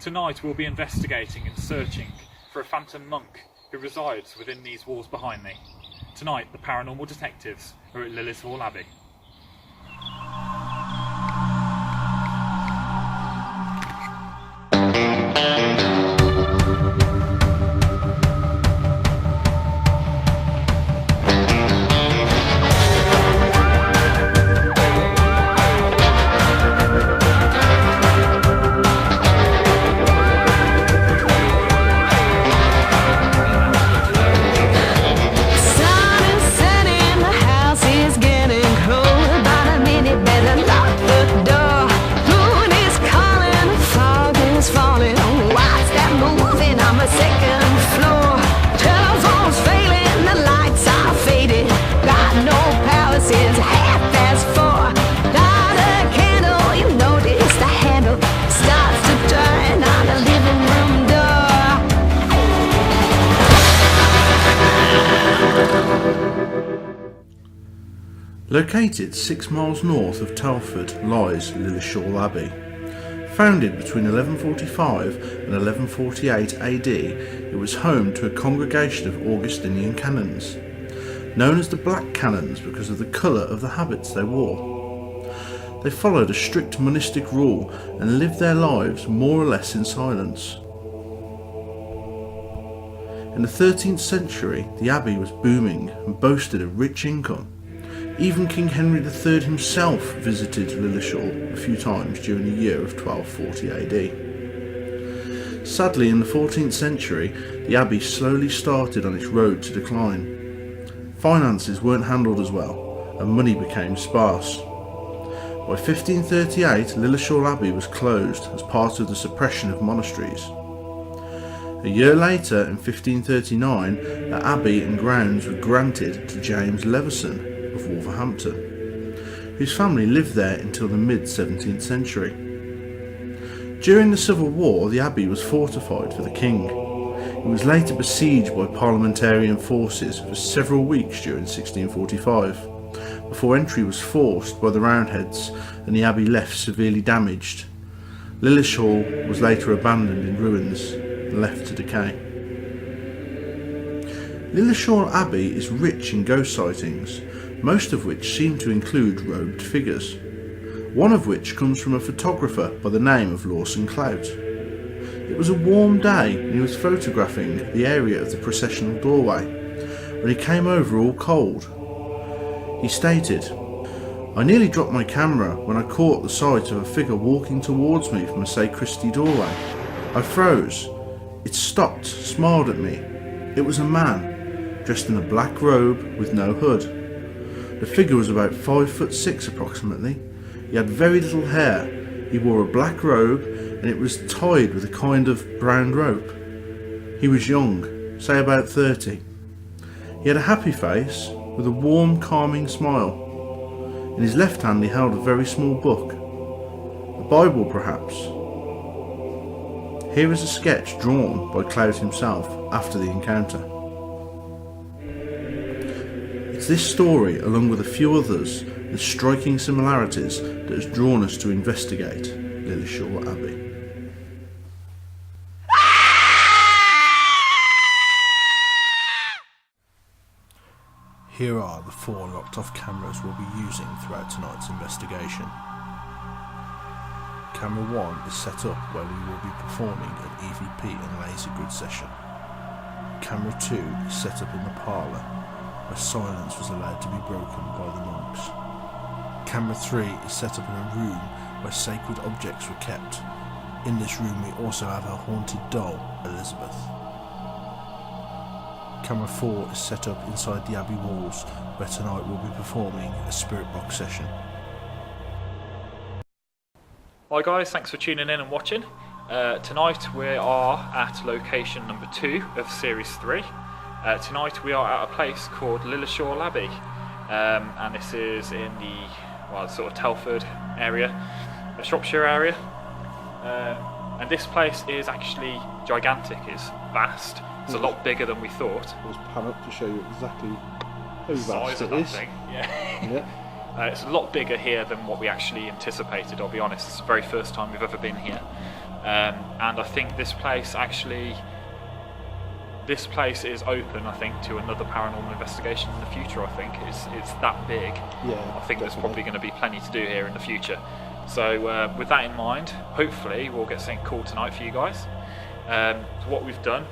Tonight we'll be investigating and searching for a phantom monk who resides within these walls behind me. Tonight the paranormal detectives are at Lilleshall Abbey. Located 6 miles north of Telford lies Lilleshall Abbey. Founded between 1145 and 1148 AD, it was home to a congregation of Augustinian canons, known as the Black Canons because of the colour of the habits they wore. They followed a strict monastic rule and lived their lives more or less in silence. In the 13th century, the abbey was booming and boasted a rich income. Even King Henry III himself visited Lilleshall a few times during the year of 1240 AD. Sadly, in the 14th century, the abbey slowly started on its road to decline. Finances weren't handled as well, and money became sparse. By 1538, Lilleshall Abbey was closed as part of the suppression of monasteries. A year later, in 1539, the abbey and grounds were granted to James Leveson of Wolverhampton, whose family lived there until the mid-17th century. During the Civil War, the abbey was fortified for the king. It was later besieged by parliamentarian forces for several weeks during 1645, before entry was forced by the Roundheads and the abbey left severely damaged. Lilleshall was later abandoned in ruins and left to decay. Lilleshall Abbey is rich in ghost sightings, most of which seem to include robed figures, one of which comes from a photographer by the name of Lawson Clout. It was a warm day and he was photographing the area of the processional doorway when he came over all cold. He stated, "I nearly dropped my camera when I caught the sight of a figure walking towards me from a sacristy doorway. I froze. It stopped, smiled at me. It was a man, dressed in a black robe with no hood. The figure was about 5'6" approximately. He had very little hair. He wore a black robe and it was tied with a kind of brown rope. He was young, say about 30. He had a happy face with a warm, calming smile. In his left hand he held a very small book, a Bible perhaps." Here is a sketch drawn by Clout himself after the encounter. It's this story, along with a few others with striking similarities, that has drawn us to investigate Lilleshall Abbey. Here are the 4 locked off cameras we'll be using throughout tonight's investigation. Camera 1 is set up where we will be performing an EVP and laser grid session. Camera 2 is set up in the parlour, where silence was allowed to be broken by the monks. Camera 3 is set up in a room where sacred objects were kept. In this room we also have a haunted doll, Elizabeth. Camera 4 is set up inside the abbey walls, where tonight we'll be performing a spirit box session. Hi guys, thanks for tuning in and watching. Tonight we are at location number 2 of series 3. Tonight we are at a place called Lilleshall Abbey, and this is in the sort of Telford area, the Shropshire area, and this place is actually gigantic. It's vast. It's a lot bigger than we thought. Let's pan up to show you exactly how the vast size of it that is. thing. Yeah. Yeah. It's a lot bigger here than what we actually anticipated, I'll be honest. It's the very first time we've ever been here. and I think this place is open, I think, to another paranormal investigation in the future. I think it's that big. Yeah, I think there's probably going to be plenty to do here in the future. So with that in mind, hopefully we'll get something cool tonight for you guys. So what we've done,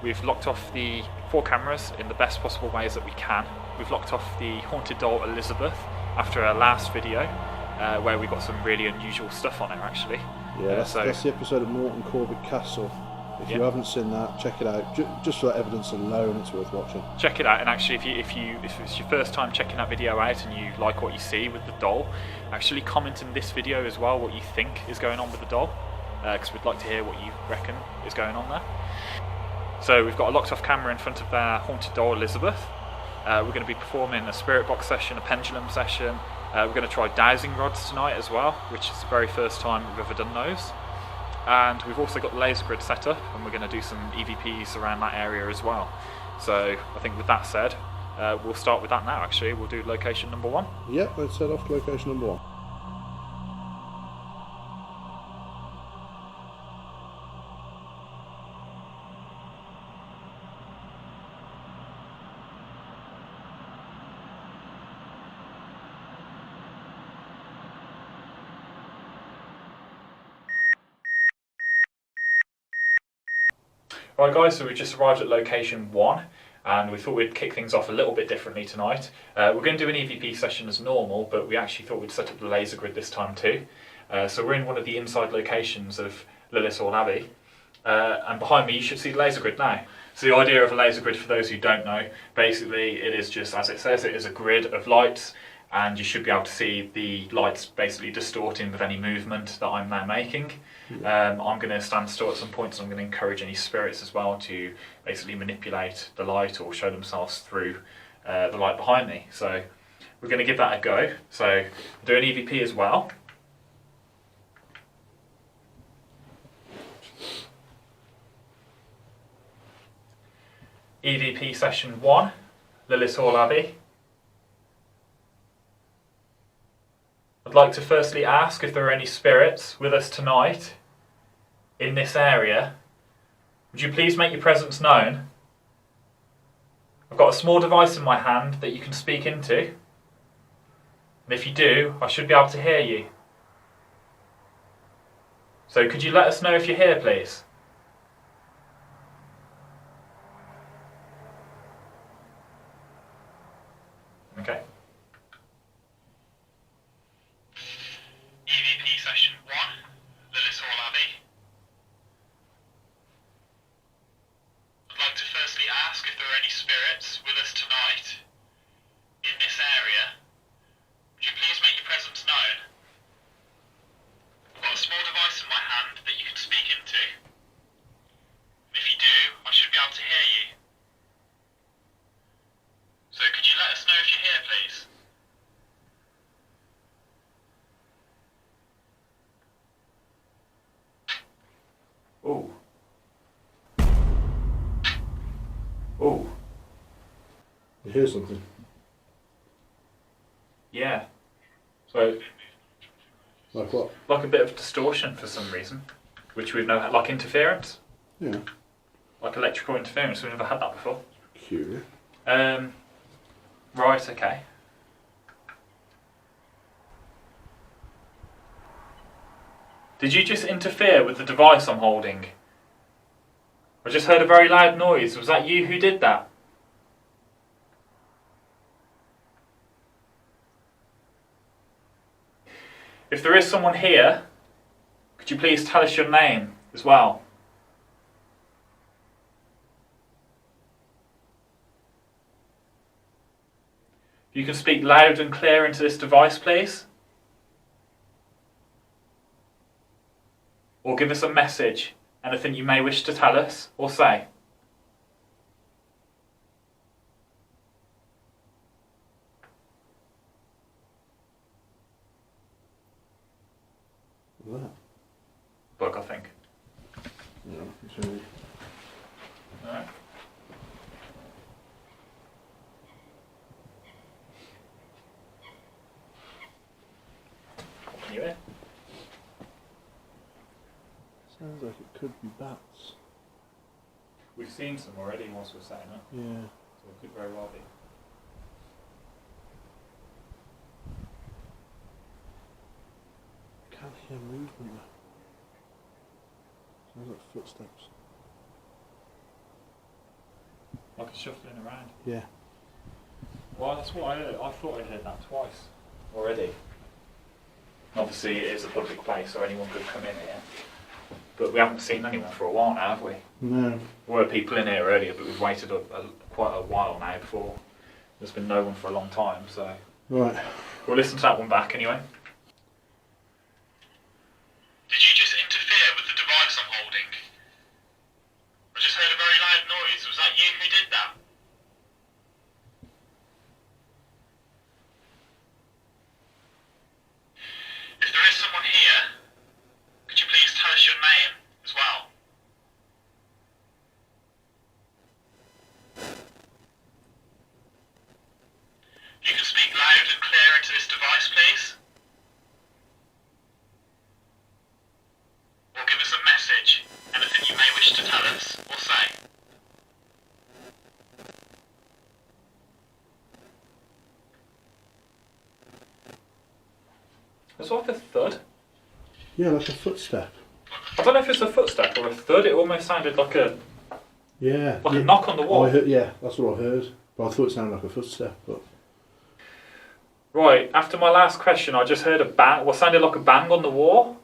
we've locked off the 4 cameras in the best possible ways that we can. We've locked off the haunted doll Elizabeth after our last video, where we got some really unusual stuff on her actually. Yeah, that's the episode of Morton Corbett Castle. If you haven't seen that, check it out. Just for that evidence alone, it's worth watching. Check it out, and actually, if it's your first time checking that video out and you like what you see with the doll, actually comment in this video as well what you think is going on with the doll, because we'd like to hear what you reckon is going on there. So we've got a locked off camera in front of our haunted doll Elizabeth. We're going to be performing a spirit box session, a pendulum session. We're going to try dowsing rods tonight as well, which is the very first time we've ever done those. And we've also got the laser grid set up, and we're going to do some EVPs around that area as well. So I think with that said, we'll start with that now actually. We'll do location number 1. Yep, let's head off to location number 1. Right guys, so we've just arrived at location 1, and we thought we'd kick things off a little bit differently tonight. We're going to do an EVP session as normal, but we actually thought we'd set up the laser grid this time too. So we're in one of the inside locations of Lilleshall Abbey, and behind me you should see the laser grid now. So the idea of a laser grid, for those who don't know, basically it is just, as it says, it is a grid of lights, and you should be able to see the lights basically distorting with any movement that I'm now making. I'm going to stand still at some points, and I'm going to encourage any spirits as well to basically manipulate the light or show themselves through the light behind me. So we're going to give that a go. So do an EVP as well. EVP session 1, Lilleshall Abbey. I'd like to firstly ask if there are any spirits with us tonight in this area. Would you please make your presence known? I've got a small device in my hand that you can speak into, and if you do, I should be able to hear you. So could you let us know if you're here, please? Okay. EVP session 1, Lilleshall Abbey. I'd like to firstly ask if there are any spirits with us tonight in this area. Would you please make your presence known? I've got a small device in my hand that you can speak into. And if you do, I should be able to hear you. So could you let us know if you're here, please? Oh. Oh. You hear something? Yeah. So, Like what? like a bit of distortion for some reason, which we've never had, like interference, Yeah. like electrical interference. We've never had that before. Curious. Right. Okay. Did you just interfere with the device I'm holding? I just heard a very loud noise. Was that you who did that? If there is someone here, could you please tell us your name as well? You can speak loud and clear into this device, please. Or give us a message, anything you may wish to tell us or say. What's that? Bug, I think. Yeah, it's really... Alright. Can you hear? Sounds like it could be bats. We've seen some already whilst we're setting up. Yeah. So it could very well be. I can't hear movement though. Sounds like footsteps. Like it's shuffling around. Yeah. Well, that's what I heard. I thought I heard that twice already. Obviously, it is a public place, so anyone could come in here. But we haven't seen anyone for a while now, have we? No. There were people in here earlier, but we've waited quite a while now before. There's been no one for a long time, so... Right. We'll listen to that one back anyway. Did you just interfere with the device I'm holding? I just heard a very loud noise. Was that you who did that? If there is someone here, could you please tell us your name as well? You can speak loud and clear into this device, please. Or give us a message, anything you may wish to tell us or say. It's like a thud. Yeah, like a footstep. I don't know if it's a footstep or a thud. It almost sounded like a Yeah. a knock on the wall. Oh, yeah, that's what I heard. But I thought it sounded like a footstep. But Right, after my last question, I just heard a bang. What sounded like a bang on the wall.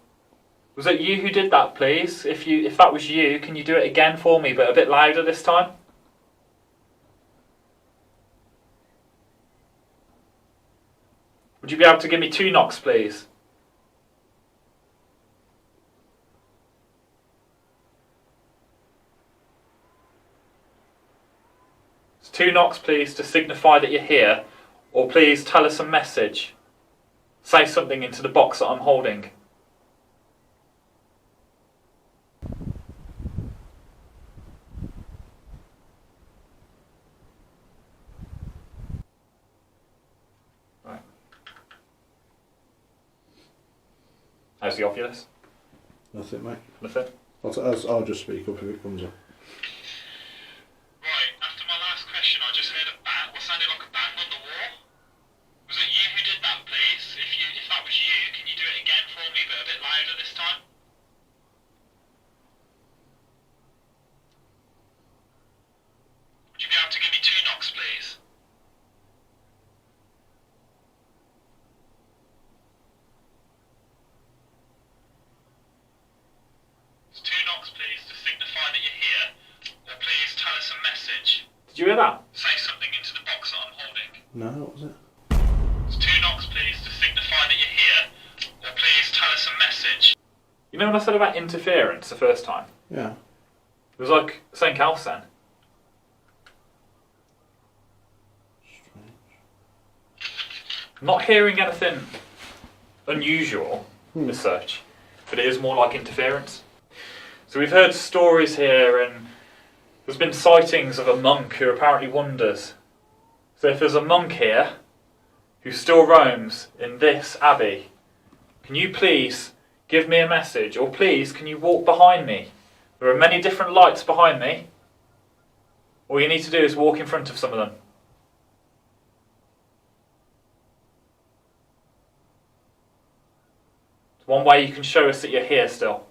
Was it you who did that, please? If that was you, can you do it again for me, but a bit louder this time? Would you be able to give me 2 knocks, please? It's 2 knocks, please, to signify that you're here, or please tell us a message. Say something into the box that I'm holding. Right. How's the Oculus? nothing, mate. Nothing? I'll just speak up if it comes up. Right, after my last question, I just heard a bang, what sounded like a bang on the wall. Was it you who did that, please? If that was you, can you do it again for me, but a bit louder this time? Would you be able to give me 2 knocks, please? It's 2 knocks, please, to signify that you're here, or please tell us a message. Did you hear that? Say something into the box that I'm holding. No, what was it? It's 2 knocks, please, to signify that you're here, or please tell us a message. You know when I said about interference the first time? Yeah. It was like something else then. Strange. Not hearing anything unusual as such, but it is more like interference. So we've heard stories here, and there's been sightings of a monk who apparently wanders. So if there's a monk here who still roams in this abbey, can you please give me a message, or please can you walk behind me? There are many different lights behind me. All you need to do is walk in front of some of them. It's one way you can show us that you're here still.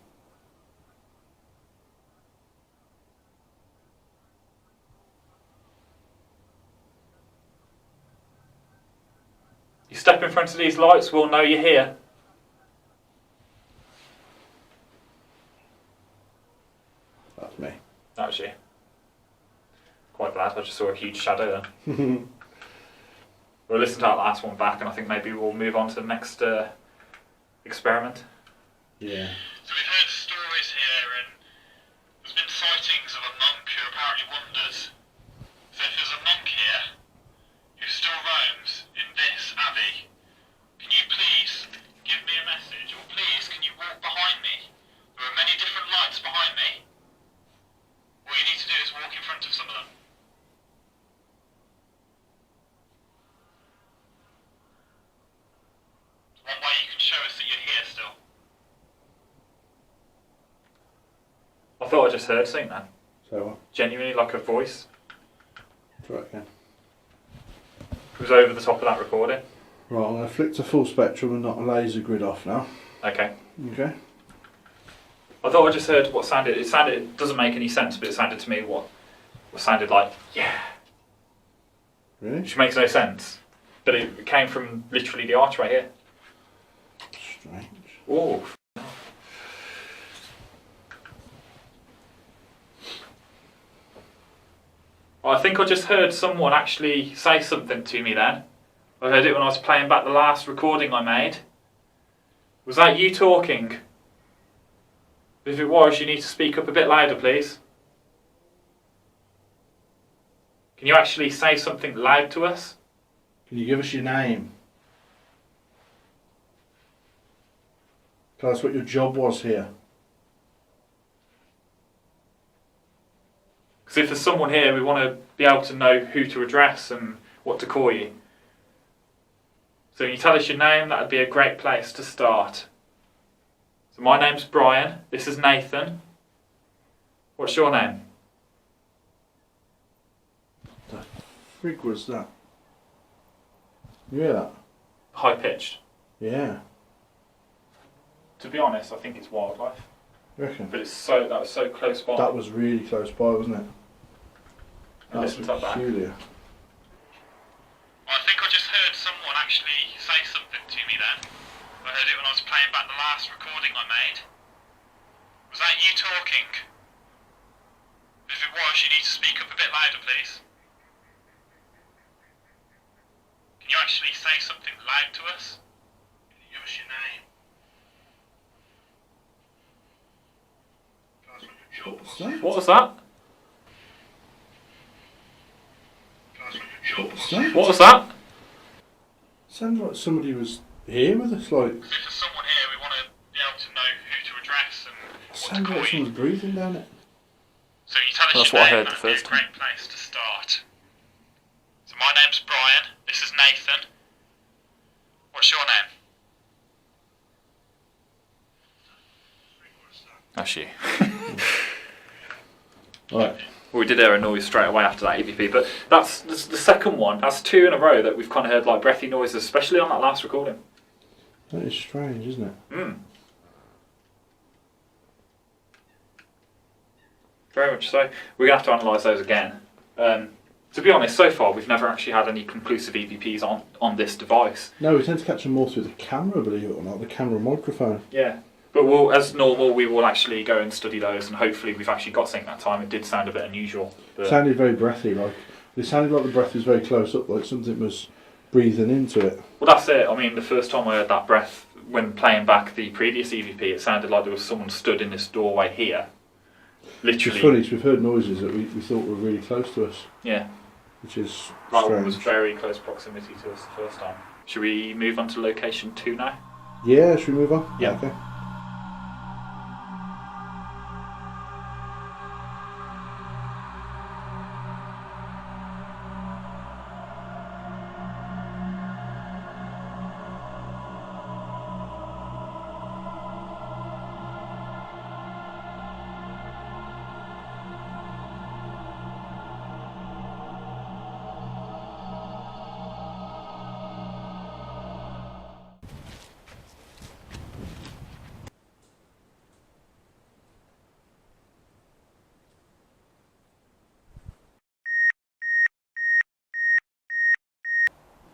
You step in front of these lights, we'll know you're here. That's me. That was you. Quite glad, I just saw a huge shadow then. We'll listen to that last one back, and I think maybe we'll move on to the next experiment. Yeah. So we've heard stories here, and there's been sightings of a monk who apparently wanders. So if there's a monk here who still roams in this abbey, can you please give me a message, or please can you walk behind me? There are many different lights behind me. All you need to do is walk in front of some of them. It's one way you can show us that you're here still. thought I just heard something then. So what? Genuinely like a voice. Try it again. It was over the top of that recording. Right, I'm going to flick to full spectrum and knock the laser grid off now. Okay. Okay. I thought I just heard what sounded. It doesn't make any sense, but it sounded to me what sounded like yeah. Really? Which makes no sense. But it came from literally the arch right here. Strange. Oh. I think I just heard someone actually say something to me then. I heard it when I was playing back the last recording I made. Was that you talking? If it was, you need to speak up a bit louder, please. Can you actually say something loud to us? Can you give us your name? Tell us what your job was here. Because if there's someone here, we want to be able to know who to address and what to call you. So when you tell us your name, that would be a great place to start. So my name's Brian, this is Nathan. What's your name? The frig was that? You hear that? High pitched. Yeah. To be honest, I think it's wildlife. You reckon? But that was so close by. That was really close by, wasn't it? And listen to that. Peculiar. I think I just heard someone actually say something to me then. I heard it when I was playing back the last recording I made. Was that you talking? If it was, you need to speak up a bit louder, please. Can you actually say something loud to us? Can you give us your name? What was that? What was that? Sounds like somebody was here with us, like. If there's someone here, we want to be able to know who to address and what to Sounds call like you. someone's breathing down it. So you tell us That's your what I name, heard the that'd be first a great place to start. So my name's Brian, this is Nathan. What's your name? That's you. Right. Well, we did hear a noise straight away after that EVP, but that's the second one. That's two in a row that we've kind of heard like breathy noises, especially on that last recording. That is strange, isn't it? Very much so. We're going to have to analyse those again. To be honest, so far we've never actually had any conclusive EVPs on this device. No, we tend to catch them more through the camera, believe it or not, the camera microphone. Yeah. But we'll, as normal, we will actually go and study those, and hopefully we've actually got something that time. It did sound a bit unusual. It sounded very breathy, like. It sounded like the breath was very close up, like something was breathing into it. Well, that's it. I mean, the first time I heard that breath, when playing back the previous EVP, it sounded like there was someone stood in this doorway here. Literally. It's funny, 'cause we've heard noises that we thought were really close to us. Yeah. Which is That strange. one was very close proximity to us the first time. Should we move on to location 2 now? Yeah, should we move on? Yeah. Okay.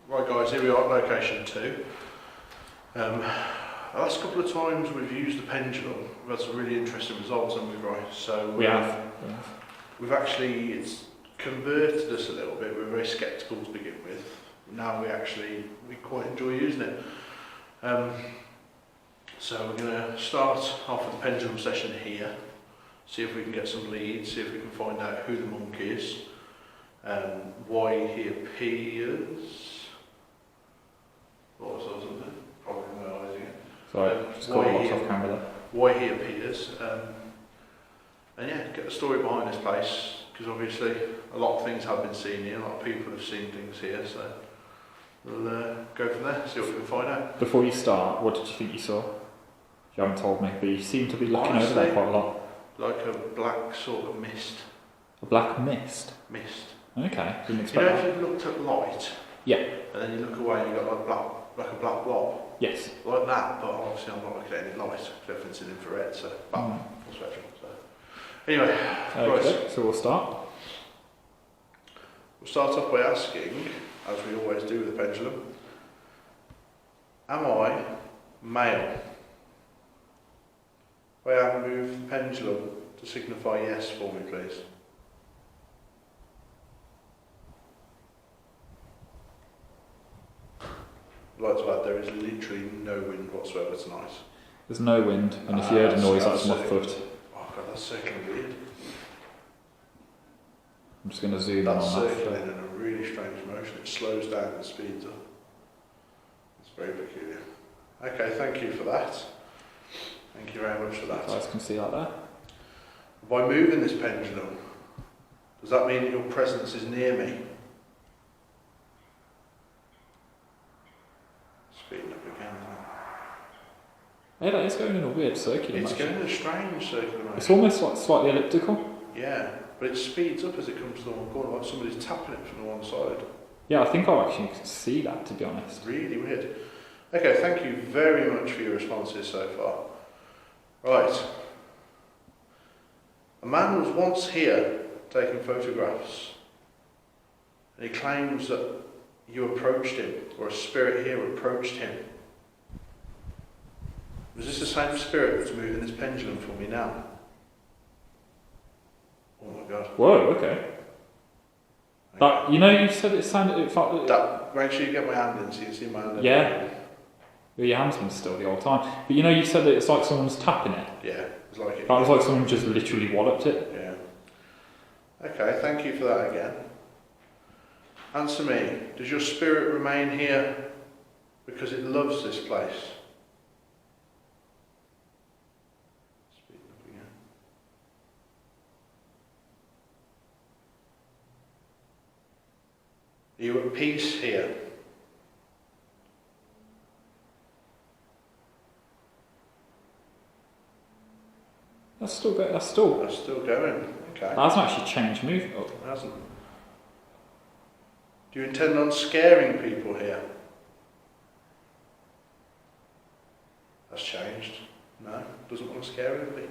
Right guys, here we are at location 2. The last couple of times we've used the Pendulum, we've had some really interesting results, haven't we, Brian? So We have. We've actually, it's converted us a little bit. We were very sceptical to begin with. Now we quite enjoy using it. So we're going to start off with the Pendulum session here, see if we can get some leads, see if we can find out who the monk is, why he appears. What was I something? Probably my eyes again. Sorry, just got lots off camera there. Why he appears, and yeah, get the story behind this place, because obviously a lot of things have been seen here, a lot of people have seen things here, so we'll go from there, see what we can find out. Before you start, what did you think you saw? You haven't told me, but you seem to be looking over there quite a lot. like a black sort of mist. A black mist? Mist. Okay, didn't You expect know, that. if you looked at light, Yeah. and then you look away and you got like a black blob, Yes. like that. But obviously, I'm not looking at any light because everything's in infrared, so full spectrum. So anyway, Okay, right. so we'll start. We'll start off by asking, as we always do with the pendulum, am I male? If I have moved the pendulum to signify yes for me, please. I'd like to add there is literally no wind whatsoever tonight. There's no wind, and if you heard a noise, that's my foot. Oh god, that's circling weird. I'm just going to zoom in That's on that. circling in a really strange motion. It slows down and speeds up. It's very peculiar. Okay, thank you for that. Thank you very much for that. You guys can see that there. By moving this pendulum, does that mean that your presence is near me? Speeding up again. Yeah, that is going in a weird circular It's motion. going in a strange circular motion. It's almost like slightly elliptical. Yeah, but it speeds up as it comes to the one corner, like somebody's tapping it from the one side. Yeah, I think I actually can see that, to be honest. Really weird. Okay, thank you very much for your responses so far. Right. A man was once here taking photographs, and he claims that you approached him, or a spirit here approached him. Was this the same spirit that's moving this pendulum for me now? Oh my god. Whoa, okay. That, you know, you said it sounded... It felt, Make sure you get my hand in so you can see my hand in. yeah. Your hand's been still the whole time. But you know, you said that it's like someone's tapping it. Yeah, it's like it. That was like someone just literally walloped it. Yeah. Okay, thank you for that again. Answer me, does your spirit remain here because it loves this place? Speak up again. Are you at peace here? That's still good. That's still... That's still going. Okay. That hasn't actually changed move. Oh. It hasn't. Do you intend on scaring people here? That's changed. No, doesn't want to scare anybody.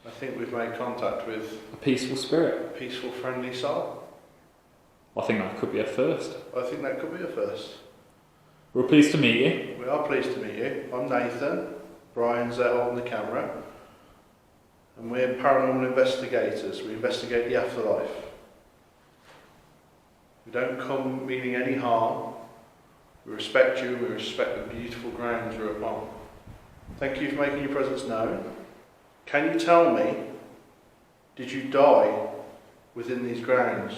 I think we've made contact with A peaceful spirit. a peaceful, friendly soul. I think that could be a first. I think that could be a first. We're pleased to meet you. We are pleased to meet you. I'm Nathan. Brian's there holding the camera. And we're paranormal investigators. We investigate the afterlife. We don't come meaning any harm. We respect you. We respect the beautiful grounds you're upon. Thank you for making your presence known. Can you tell me, did you die within these grounds?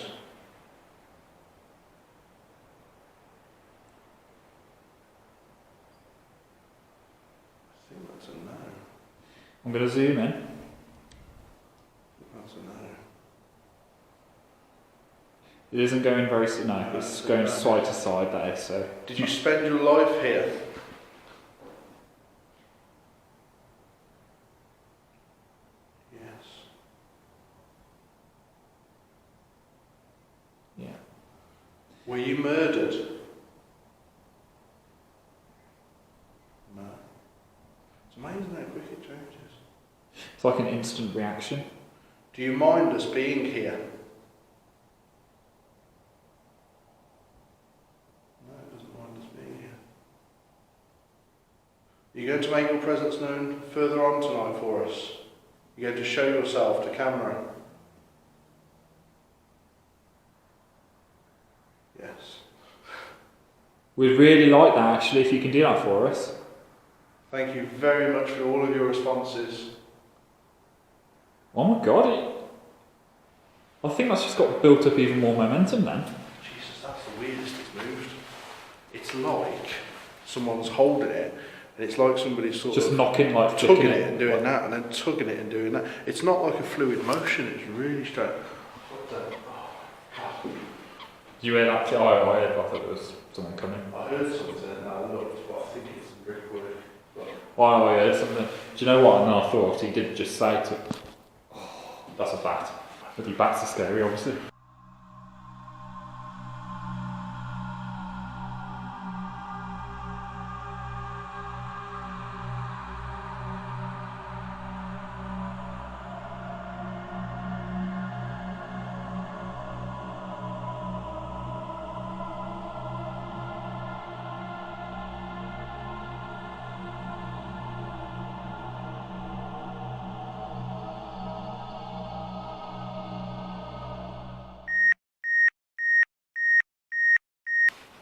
I think that's a no. I'm going to zoom in. That's a no. It isn't going very... No, it's going side to side, that is, so... Did you spend your life here? Yes. Yeah. Were you murdered? No. It's amazing how quick it changes. It's like an instant reaction. Do you mind us being here? No, it doesn't mind us being here. Are you going to make your presence known further on tonight for us? You're going to show yourself to camera? Yes. We'd really like that, actually, if you can do that for us. Thank you very much for all of your responses. Oh my god, I think that's just got built up even more momentum then. Jesus, that's the weirdest it's moved. It's like someone's holding it, and it's like somebody's sort Just of knocking, like tugging flicking it and doing that, and then tugging it and doing that. It's not like a fluid motion, it's really strange. What the? Oh. You heard that? Oh, I heard. I thought there was someone coming. I heard something and I looked, but I think it's a brickwork. But Oh yeah, something. Do you know what? And I thought he did just say to. Oh, that's a bat. But your bats are scary, obviously.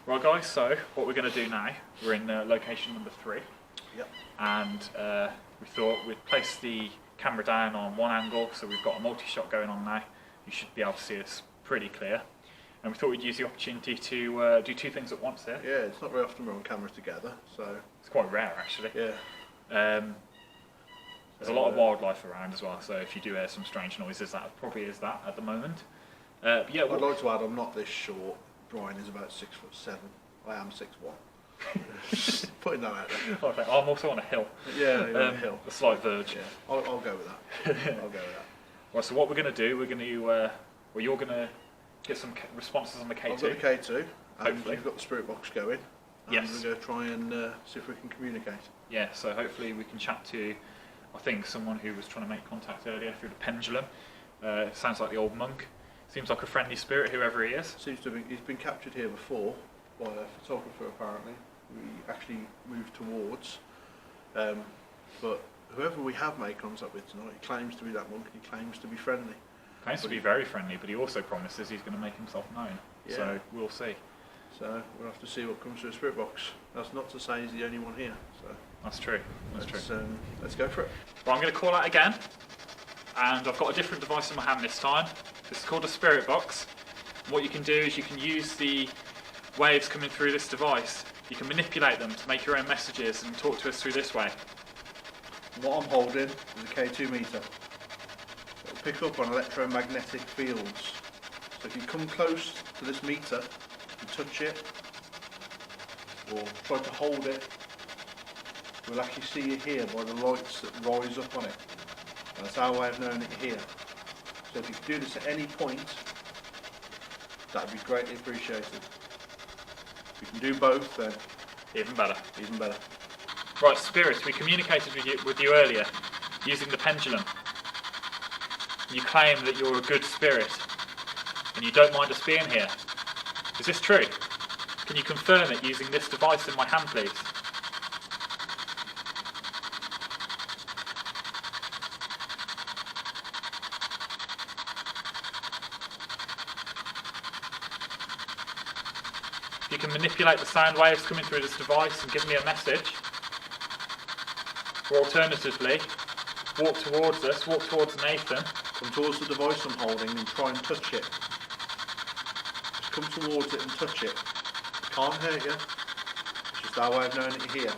Right guys, so what we're going to do now, we're in location number 3. Yep. And we thought we'd place the camera down on one angle, so we've got a multi-shot going on now. You should be able to see us pretty clear. And we thought we'd use the opportunity to do 2 things at once here. Yeah, it's not very often we're on camera together, so... It's quite rare actually. Yeah. There's a lot of wildlife around as well, so if you do hear some strange noises, that probably is that at the moment. But yeah, I'd like to add, I'm not this short. Brian is about 6'7". I am 6'1". Putting that out there. Okay, I'm also on a hill. Yeah, you're on a hill. A slight verge. Yeah, I'll go with that. I'll go with that. Right, so what we're going to do, we're going to, well, you're going to get some responses on the K2. I've got the K2, and hopefully. you've got the Spirit Box going. And Yes. we're going to try and see if we can communicate. Yeah, so hopefully we can chat to, I think, someone who was trying to make contact earlier through the Pendulum. Sounds like the old monk. Seems like a friendly spirit, whoever he is. Seems to be, he's been captured here before by a photographer apparently. We actually moved towards, but whoever we have made contact with tonight, he claims to be that monk. He claims to be friendly. Claims to be very friendly, but he also promises he's going to make himself known. Yeah. So we'll see. So we'll have to see what comes through the Spirit Box. That's not to say he's the only one here. So That's true. That's true. Let's go for it. Well, I'm going to call out again, and I've got a different device in my hand this time. This is called a Spirit Box. What you can do is you can use the waves coming through this device. You can manipulate them to make your own messages and talk to us through this way. What I'm holding is a K2 meter. It'll pick up on electromagnetic fields. So if you come close to this meter and touch it, or try to hold it, we'll actually see you here by the lights that rise up on it. And that's our way of knowing that you're here. So if you could do this at any point, that would be greatly appreciated. If you can do both, then Even better. even better. Right, spirits, we communicated with you earlier using the pendulum. You claim that you're a good spirit and you don't mind us being here. Is this true? Can you confirm it using this device in my hand, please? You can manipulate the sound waves coming through this device and give me a message. Or alternatively, walk towards us, walk towards Nathan. Come towards the device I'm holding and try and touch it. Just come towards it and touch it. It can't hurt you. It's just our way of knowing that you're here.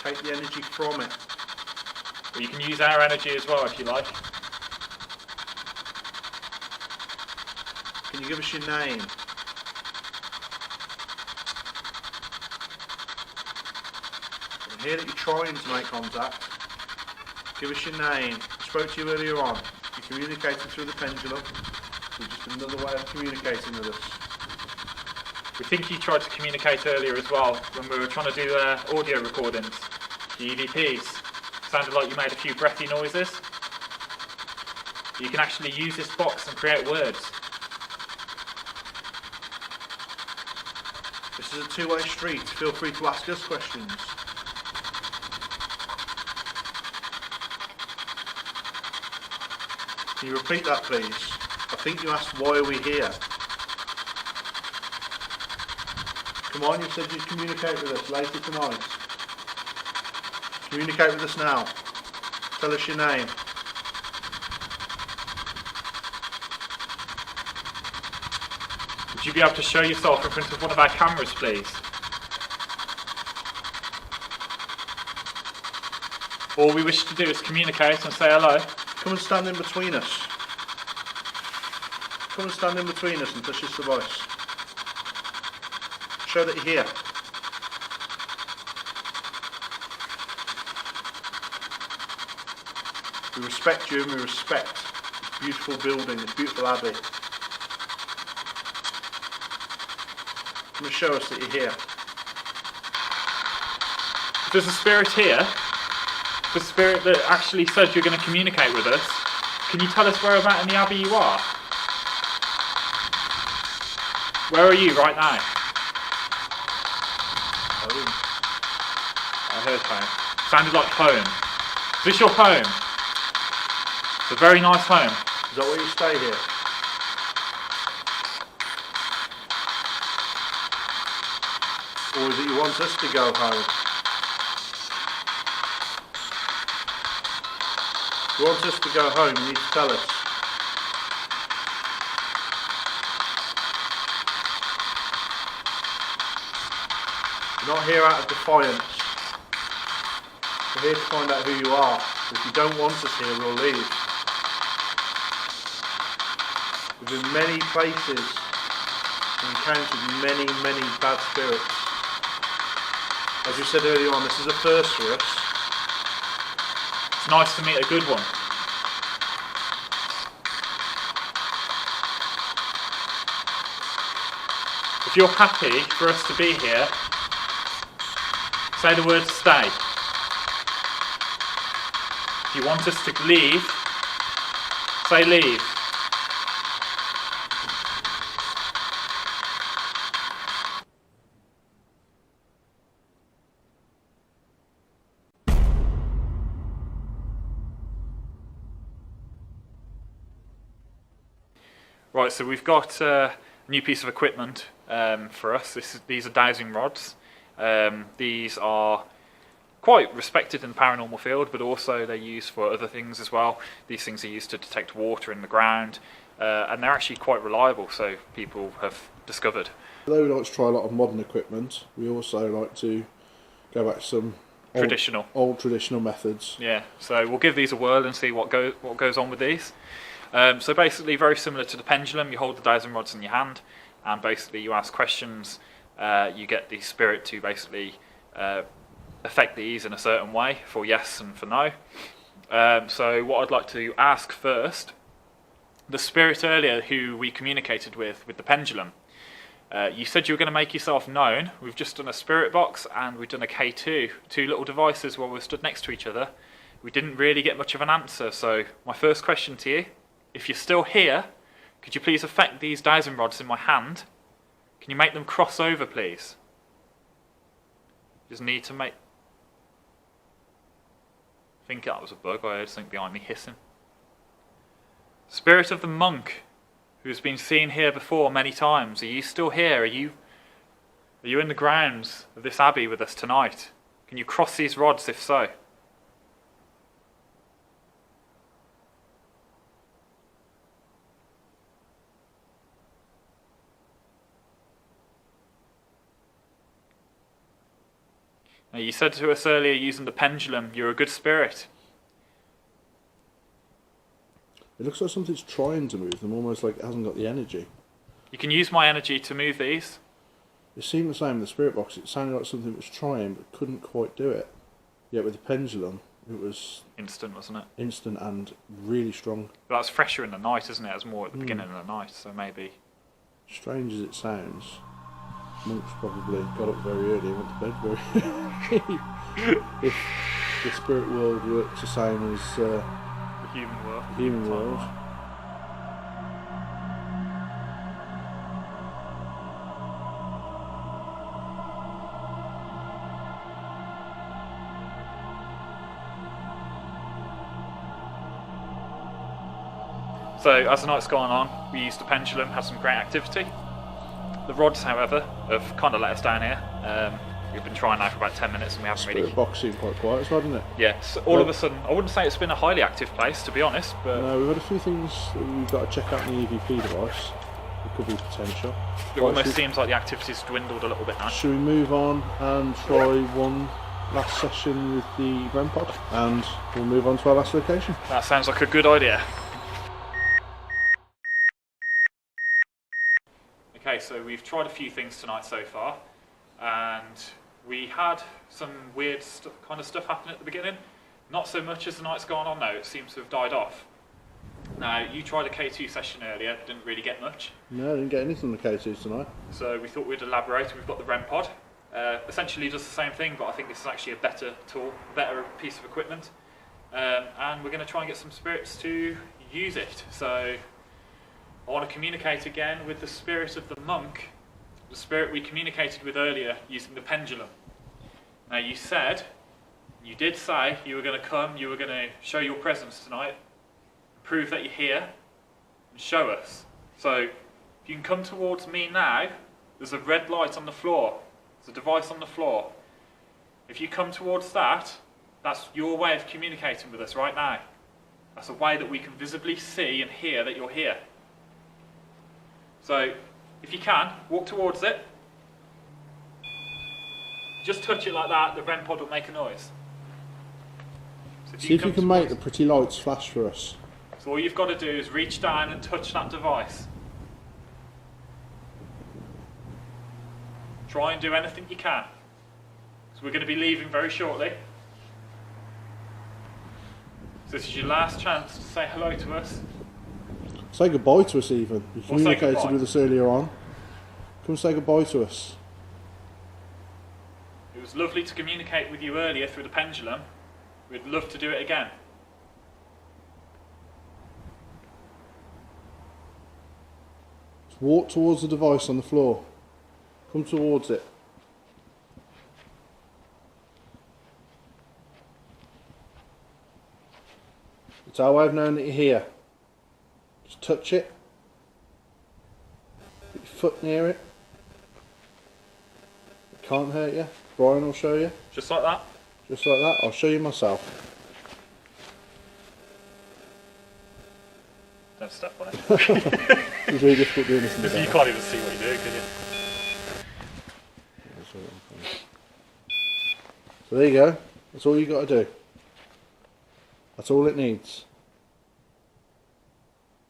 Take the energy from it. Or you can use our energy as well if you like. Can you give us your name? I hear that you're trying to make contact. Give us your name. I spoke to you earlier on. You communicated through the pendulum. So just another way of communicating with us. We think you tried to communicate earlier as well when we were trying to do audio recordings, the EVPs. Sounded like you made a few breathy noises. You can actually use this box and create words. This is a two-way street. Feel free to ask us questions. Can you repeat that, please? I think you asked why are we here. Come on, you said you'd communicate with us later tonight. Communicate with us now. Tell us your name. Would you be able to show yourself in front of one of our cameras, please? All we wish to do is communicate and say hello. Come and stand in between us. Come and stand in between us and touch this device. Show that you're here. We respect you and we respect this beautiful building, this beautiful abbey. Come and show us that you're here. If there's a spirit here, the spirit that actually said you're going to communicate with us, can you tell us where about in the abbey you are? Where are you right now? Home. I heard home. Sounded like home. Is this your home? It's a very nice home. Is that where you stay here? Or is it you want us to go home? If you want us to go home, you need to tell us. We're not here out of defiance. We're here to find out who you are. If you don't want us here, we'll leave. We've been many places and encountered many, many bad spirits. As you said earlier on, this is a first for us. It's nice to meet a good one. If you're happy for us to be here, say the word stay. If you want us to leave, say leave. Right, so we've got a new piece of equipment for us. These are dowsing rods. These are quite respected in the paranormal field, but also they're used for other things as well. These things are used to detect water in the ground, and they're actually quite reliable, so people have discovered. Although we like to try a lot of modern equipment, we also like to go back to some old traditional methods. Yeah, so we'll give these a whirl and see what goes on with these. So basically very similar to the pendulum, you hold the dowsing rods in your hand and basically you ask questions, you get the spirit to basically affect these in a certain way for yes and for no. So what I'd like to ask first, the spirit earlier who we communicated with the pendulum, you said you were going to make yourself known. We've just done a spirit box and we've done a K2, two little devices while we're stood next to each other. We didn't really get much of an answer, so my first question to you, if you're still here, could you please affect these dowsing rods in my hand? Can you make them cross over, please? Just need to make... I think that was a bug. I heard something behind me hissing. Spirit of the monk, who's been seen here before many times. Are you still here? Are you in the grounds of this abbey with us tonight? Can you cross these rods if so? Now, you said to us earlier using the pendulum, you're a good spirit. It looks like something's trying to move them, almost like it hasn't got the energy. You can use my energy to move these. It seemed the same in the spirit box. It sounded like something was trying but couldn't quite do it. Yet with the pendulum, it was instant, wasn't it? Instant and really strong. But that's fresher in the night, isn't it? It's more at the beginning of the night, so maybe. Strange as it sounds, monks probably got up very early and went to bed very early. If the spirit world works the same as the human world. The human world. So as the night's gone on, we used the pendulum, had some great activity. The rods, however, have kind of let us down here. We've been trying now for about 10 minutes and we haven't really... The box seemed quite quiet as well, didn't it? Yeah, so all of a sudden, I wouldn't say it's been a highly active place, to be honest, but... No, we've had a few things that we've got to check out in the EVP device. It could be potential. It almost seems like the activity's dwindled a little bit now. Should we move on and try one last session with the REM Pod? And we'll move on to our last location. That sounds like a good idea. Okay, so we've tried a few things tonight so far, and we had some weird kind of stuff happen at the beginning. Not so much as the night's gone on though, it seems to have died off. Now, you tried a K2 session earlier, didn't really get much. No, I didn't get anything on the K2s tonight. So we thought we'd elaborate. We've got the REM Pod. Essentially does the same thing, but I think this is actually a better tool, a better piece of equipment. And we're going to try and get some spirits to use it. So I want to communicate again with the spirit of the monk, the spirit we communicated with earlier using the pendulum. Now you did say you were going to come, you were going to show your presence tonight, prove that you're here, and show us. So if you can come towards me now, there's a red light on the floor, there's a device on the floor. If you come towards that, that's your way of communicating with us right now. That's a way that we can visibly see and hear that you're here. So if you can, walk towards it. Just touch it like that, the REM Pod will make a noise. So See if you can make the pretty lights flash for us. So all you've got to do is reach down and touch that device. Try and do anything you can. So we're going to be leaving very shortly. So this is your last chance to say hello to us. Say goodbye to us even. You Or say communicated goodbye. with us earlier on. Come say goodbye to us. It was lovely to communicate with you earlier through the pendulum. We'd love to do it again. Just walk towards the device on the floor. Come towards it. It's our way of knowing that you're here. Just touch it. Put your foot near it. It can't hurt you. Brian will show you. Just like that. Just like that. I'll show you myself. Don't step on it. It's really difficult doing this in the You dark. can't even see what you're doing, can you? So there you go. That's all you got to do. That's all it needs.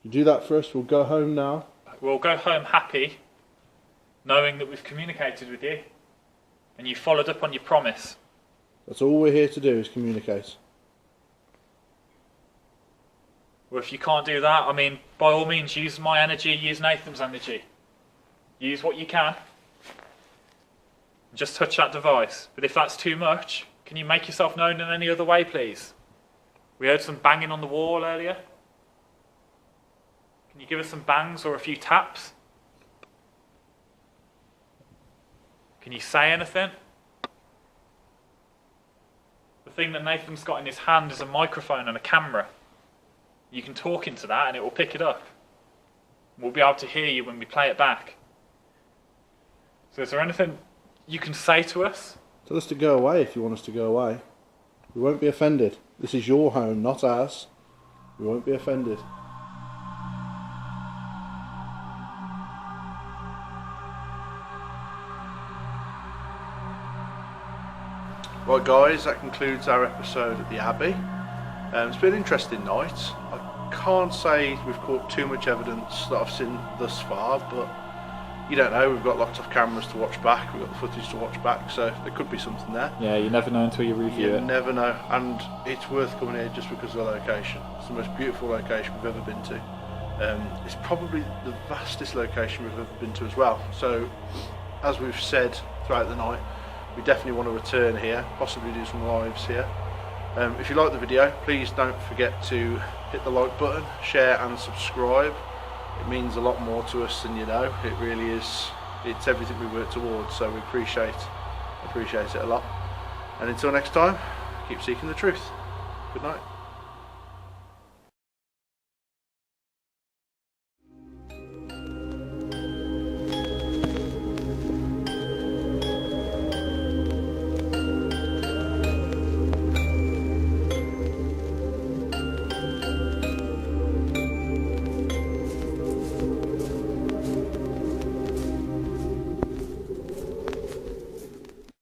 You do that for us, we'll go home now. We'll go home happy, knowing that we've communicated with you, and you followed up on your promise. That's all we're here to do, is communicate. Well, if you can't do that, I mean, by all means, use my energy, use Nathan's energy. Use what you can. Just touch that device. But if that's too much, can you make yourself known in any other way, please? We heard some banging on the wall earlier. Can you give us some bangs or a few taps? Can you say anything? The thing that Nathan's got in his hand is a microphone and a camera. You can talk into that and it will pick it up. We'll be able to hear you when we play it back. So is there anything you can say to us? Tell us to go away if you want us to go away. We won't be offended. This is your home, not ours. We won't be offended. Right guys, that concludes our episode at the Abbey. It's been an interesting night. I can't say we've caught too much evidence that I've seen thus far, but you don't know, we've got lots of cameras to watch back, we've got the footage to watch back, so there could be something there. Yeah, you never know until you review You never know, and it's worth coming here just because of the location. It's the most beautiful location we've ever been to. It's probably the vastest location we've ever been to as well, so as we've said throughout the night, we definitely want to return here, possibly do some lives here. If you like the video, please don't forget to hit the like button, share and subscribe. It means a lot more to us than you know. It really is. It's everything we work towards, so we appreciate it a lot. And until next time, keep seeking the truth. Good night.